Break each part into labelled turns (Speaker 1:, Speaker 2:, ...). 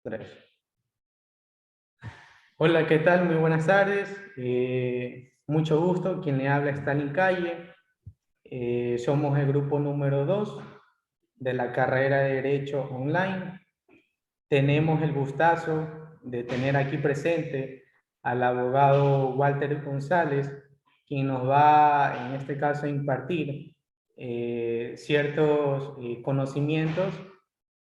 Speaker 1: Tres. Hola, ¿qué tal? Muy buenas tardes. Mucho gusto. Quien le habla es Tani Calle. Somos el grupo número 2 de la carrera de Derecho Online. Tenemos el gustazo de tener aquí presente al abogado Walter González, quien nos va, en este caso, a impartir ciertos conocimientos.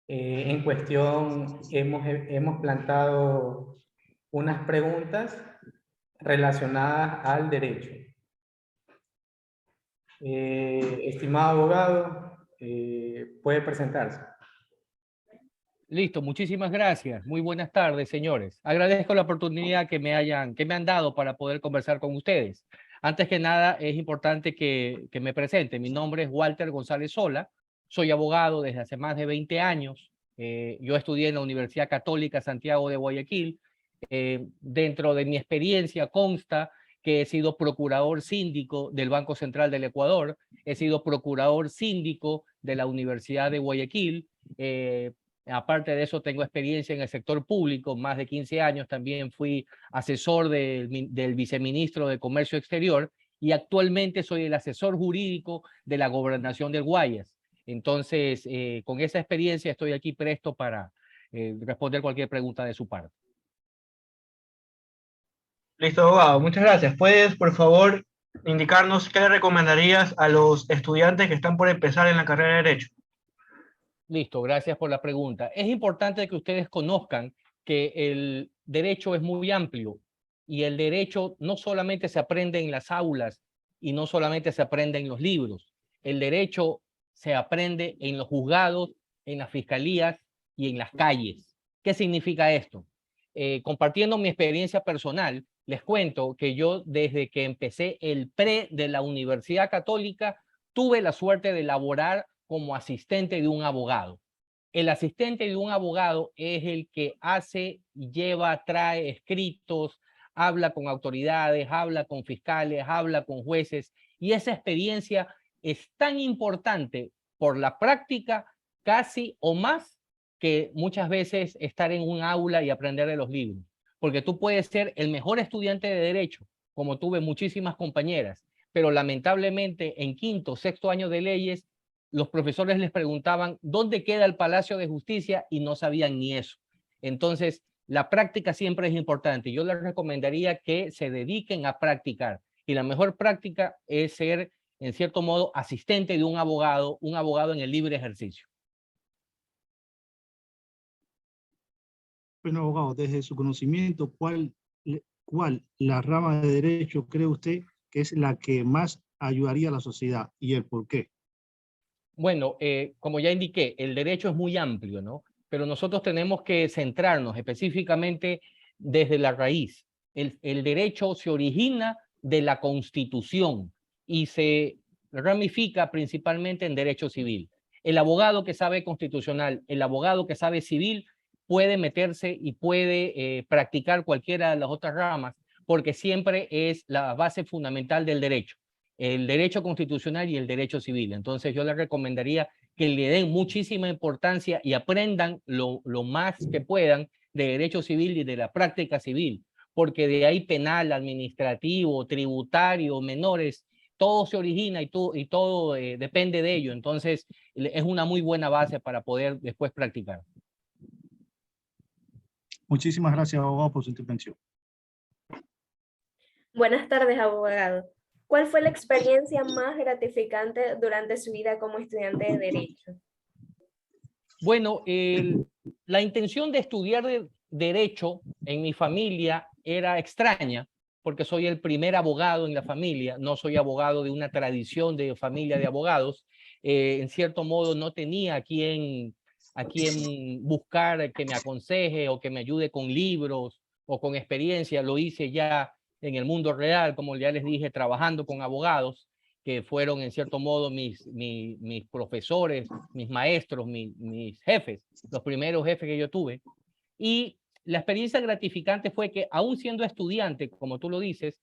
Speaker 1: En cuestión, hemos plantado unas preguntas relacionadas al derecho. Estimado abogado, puede presentarse.
Speaker 2: Listo, muchísimas gracias. Muy buenas tardes, señores. Agradezco la oportunidad que me han dado para poder conversar con ustedes. Antes que nada, es importante que me presente. Mi nombre es Walter González Sola. Soy abogado desde hace más de 20 años. Yo estudié en la Universidad Católica Santiago de Guayaquil. Dentro de mi experiencia consta que he sido procurador síndico del Banco Central del Ecuador. He sido procurador síndico de la Universidad de Guayaquil. Aparte de eso, tengo experiencia en el sector público, más de 15 años. También fui asesor del viceministro de Comercio Exterior y actualmente soy el asesor jurídico de la Gobernación del Guayas. Entonces, con esa experiencia estoy aquí presto para responder cualquier pregunta de su parte.
Speaker 3: Listo, abogado. Muchas gracias. ¿Puedes, por favor, indicarnos qué le recomendarías a los estudiantes que están por empezar en la carrera de Derecho?
Speaker 2: Listo, gracias por la pregunta. Es importante que ustedes conozcan que el derecho es muy amplio y el derecho no solamente se aprende en las aulas y no solamente se aprende en los libros. El derecho se aprende en los juzgados, en las fiscalías y en las calles. ¿Qué significa esto? Compartiendo mi experiencia personal, les cuento que yo desde que empecé el pre de la Universidad Católica tuve la suerte de laborar como asistente de un abogado. El asistente de un abogado es el que hace, lleva, trae escritos, habla con autoridades, habla con fiscales, habla con jueces, y esa experiencia es tan importante por la práctica casi o más que muchas veces estar en un aula y aprender de los libros, porque tú puedes ser el mejor estudiante de derecho, como tuve muchísimas compañeras, pero lamentablemente en quinto, sexto año de leyes los profesores les preguntaban dónde queda el Palacio de Justicia y no sabían ni eso. Entonces, la práctica siempre es importante. Yo les recomendaría que se dediquen a practicar. Y la mejor práctica es ser, en cierto modo, asistente de un abogado en el libre ejercicio.
Speaker 4: Bueno, abogado, desde su conocimiento, ¿cuál la rama de derecho cree usted que es la que más ayudaría a la sociedad y el por qué?
Speaker 2: Bueno, como ya indiqué, el derecho es muy amplio, ¿no? Pero nosotros tenemos que centrarnos específicamente desde la raíz. El derecho se origina de la Constitución y se ramifica principalmente en derecho civil. El abogado que sabe constitucional, el abogado que sabe civil, puede meterse y puede practicar cualquiera de las otras ramas, porque siempre es la base fundamental del derecho, el derecho constitucional y el derecho civil. Entonces yo les recomendaría que le den muchísima importancia y aprendan lo más que puedan de derecho civil y de la práctica civil, porque de ahí penal, administrativo, tributario, menores, todo se origina y todo depende de ello. Entonces es una muy buena base para poder después practicar.
Speaker 4: Muchísimas gracias, abogado, por su intervención.
Speaker 5: Buenas tardes, abogado. ¿Cuál fue la experiencia más gratificante durante su vida como estudiante de Derecho?
Speaker 2: Bueno, la intención de estudiar Derecho en mi familia era extraña, porque soy el primer abogado en la familia, no soy abogado de una tradición de familia de abogados. En cierto modo no tenía a quien buscar que me aconseje o que me ayude con libros o con experiencia. Lo hice ya en el mundo real, como ya les dije, trabajando con abogados que fueron en cierto modo mis profesores, mis maestros, mis jefes, los primeros jefes que yo tuve. Y la experiencia gratificante fue que, aún siendo estudiante, como tú lo dices,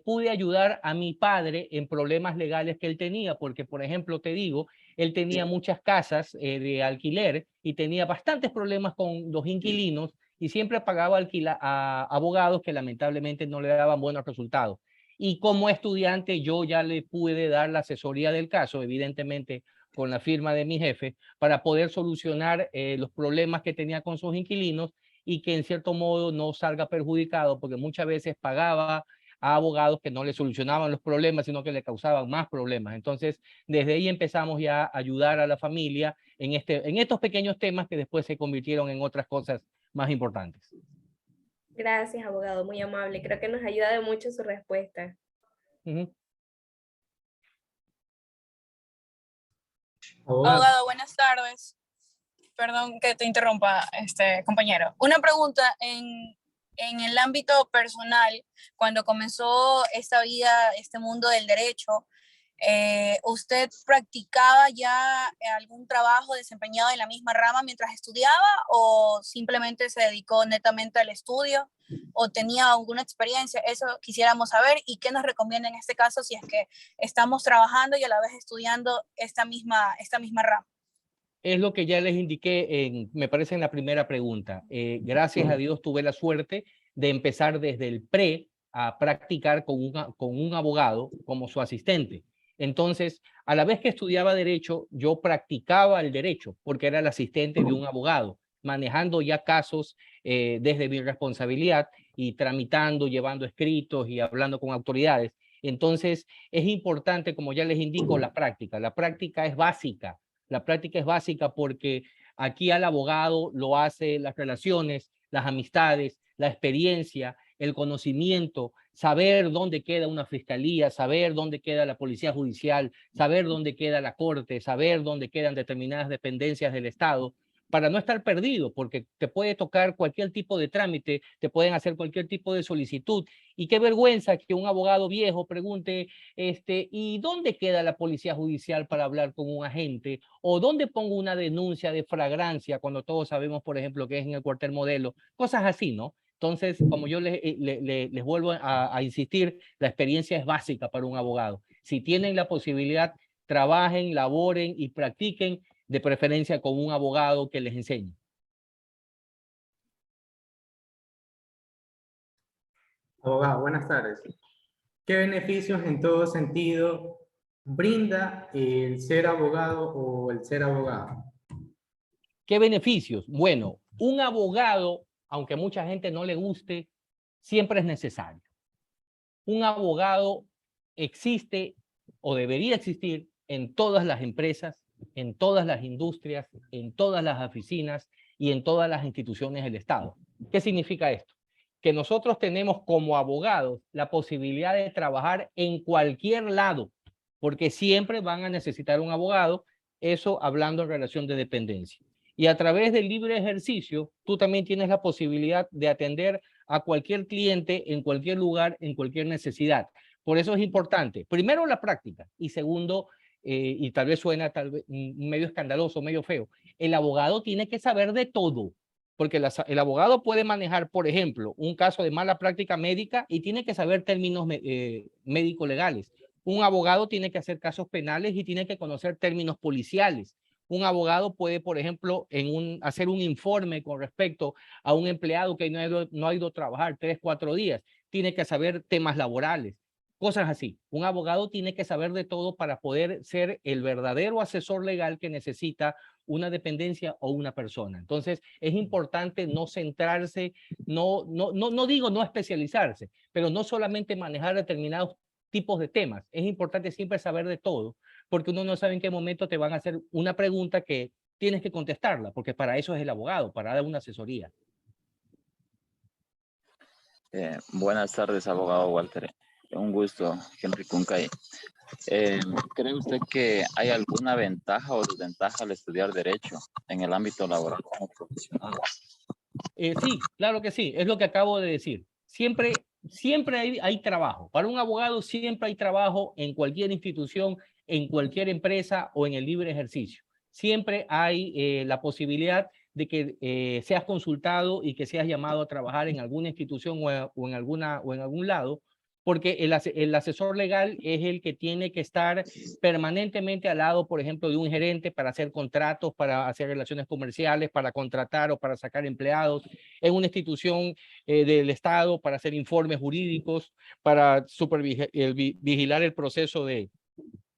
Speaker 2: pude ayudar a mi padre en problemas legales que él tenía, porque, por ejemplo, te digo, él tenía muchas casas de alquiler y tenía bastantes problemas con los inquilinos y siempre pagaba a abogados que lamentablemente no le daban buenos resultados. Y como estudiante yo ya le pude dar la asesoría del caso, evidentemente con la firma de mi jefe, para poder solucionar los problemas que tenía con sus inquilinos y que en cierto modo no salga perjudicado, porque muchas veces pagaba a abogados que no le solucionaban los problemas, sino que le causaban más problemas. Entonces, desde ahí empezamos ya a ayudar a la familia en estos pequeños temas que después se convirtieron en otras cosas más importantes.
Speaker 5: Gracias, abogado, muy amable. Creo que nos ayuda de mucho su respuesta.
Speaker 1: Abogado.
Speaker 6: Abogado, buenas tardes. Perdón que te interrumpa, compañero. Una pregunta en el ámbito personal, cuando comenzó esta vida, este mundo del derecho, ¿usted practicaba ya algún trabajo desempeñado en la misma rama mientras estudiaba o simplemente se dedicó netamente al estudio o tenía alguna experiencia? Eso quisiéramos saber y qué nos recomienda en este caso si es que estamos trabajando y a la vez estudiando esta misma rama.
Speaker 2: Es lo que ya les indiqué, me parece, en la primera pregunta. Gracias a Dios tuve la suerte de empezar desde el pre a practicar con un abogado como su asistente. Entonces, a la vez que estudiaba Derecho, yo practicaba el Derecho porque era el asistente de un abogado, manejando ya casos desde mi responsabilidad y tramitando, llevando escritos y hablando con autoridades. Entonces, es importante, como ya les indico, la práctica. La práctica es básica. La práctica es básica porque aquí al abogado lo hace las relaciones, las amistades, la experiencia, el conocimiento, saber dónde queda una fiscalía, saber dónde queda la policía judicial, saber dónde queda la corte, saber dónde quedan determinadas dependencias del Estado, para no estar perdido, porque te puede tocar cualquier tipo de trámite, te pueden hacer cualquier tipo de solicitud. Y qué vergüenza que un abogado viejo pregunte, ¿y dónde queda la policía judicial para hablar con un agente? ¿O dónde pongo una denuncia de flagrancia cuando todos sabemos, por ejemplo, que es en el cuartel Modelo? Cosas así, ¿no? Entonces, como yo les vuelvo a insistir, la experiencia es básica para un abogado. Si tienen la posibilidad, trabajen, laboren y practiquen, de preferencia con un abogado que les enseñe.
Speaker 1: Abogado, buenas tardes. ¿Qué beneficios en todo sentido brinda el ser abogado o el ser abogado?
Speaker 2: ¿Qué beneficios? Bueno, un abogado, aunque a mucha gente no le guste, siempre es necesario. Un abogado existe o debería existir en todas las empresas, en todas las industrias, en todas las oficinas y en todas las instituciones del Estado. ¿Qué significa esto? Que nosotros tenemos como abogados la posibilidad de trabajar en cualquier lado, porque siempre van a necesitar un abogado, eso hablando en relación de dependencia. Y a través del libre ejercicio, tú también tienes la posibilidad de atender a cualquier cliente en cualquier lugar, en cualquier necesidad. Por eso es importante, primero, la práctica, y segundo, y tal vez suena medio escandaloso, medio feo, el abogado tiene que saber de todo, porque el abogado puede manejar, por ejemplo, un caso de mala práctica médica y tiene que saber términos médico-legales. Un abogado tiene que hacer casos penales y tiene que conocer términos policiales. Un abogado puede, por ejemplo, hacer un informe con respecto a un empleado que no ha ido a trabajar 3, 4 días. Tiene que saber temas laborales, cosas así. Un abogado tiene que saber de todo para poder ser el verdadero asesor legal que necesita una dependencia o una persona. Entonces, es importante no centrarse, no digo no especializarse, pero no solamente manejar determinados tipos de temas. Es importante siempre saber de todo, porque uno no sabe en qué momento te van a hacer una pregunta que tienes que contestarla, porque para eso es el abogado, para dar una asesoría.
Speaker 7: Buenas tardes, abogado Walter. Un gusto, Henry Kunkay. ¿Cree usted que hay alguna ventaja o desventaja al estudiar Derecho en el ámbito laboral como profesional?
Speaker 2: Sí, claro que sí, es lo que acabo de decir. Siempre hay trabajo. Para un abogado siempre hay trabajo en cualquier institución, en cualquier empresa o en el libre ejercicio. Siempre hay la posibilidad de que seas consultado y que seas llamado a trabajar en alguna institución o en algún lado porque el asesor legal es el que tiene que estar permanentemente al lado, por ejemplo, de un gerente para hacer contratos, para hacer relaciones comerciales, para contratar o para sacar empleados, en una institución del Estado, para hacer informes jurídicos, para vigilar el proceso de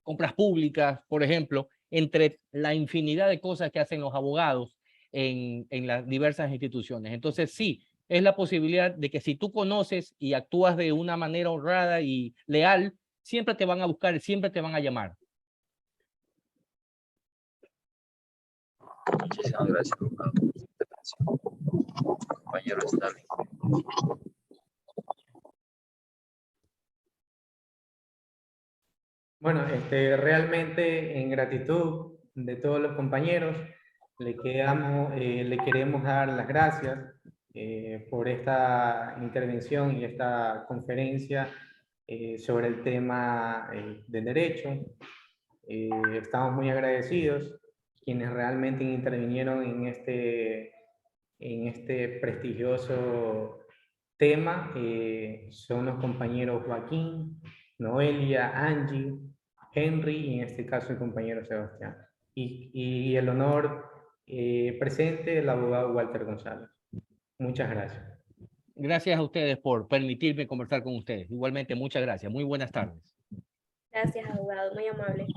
Speaker 2: compras públicas, por ejemplo, entre la infinidad de cosas que hacen los abogados en las diversas instituciones. Entonces, sí, es la posibilidad de que si tú conoces y actúas de una manera honrada y leal, siempre te van a buscar, siempre te van a llamar.
Speaker 7: Muchísimas gracias, abogado, por su intervención. Compañero Stalin.
Speaker 1: Bueno, realmente en gratitud de todos los compañeros, le queremos dar las gracias por esta intervención y esta conferencia sobre el tema del derecho. Estamos muy agradecidos quienes realmente intervinieron en este prestigioso tema. Son los compañeros Joaquín, Noelia, Angie, Henry y en este caso el compañero Sebastián. Y el honor presente el abogado Walter González. Muchas gracias.
Speaker 2: Gracias a ustedes por permitirme conversar con ustedes. Igualmente, muchas gracias. Muy buenas tardes.
Speaker 5: Gracias, abogado, muy amable.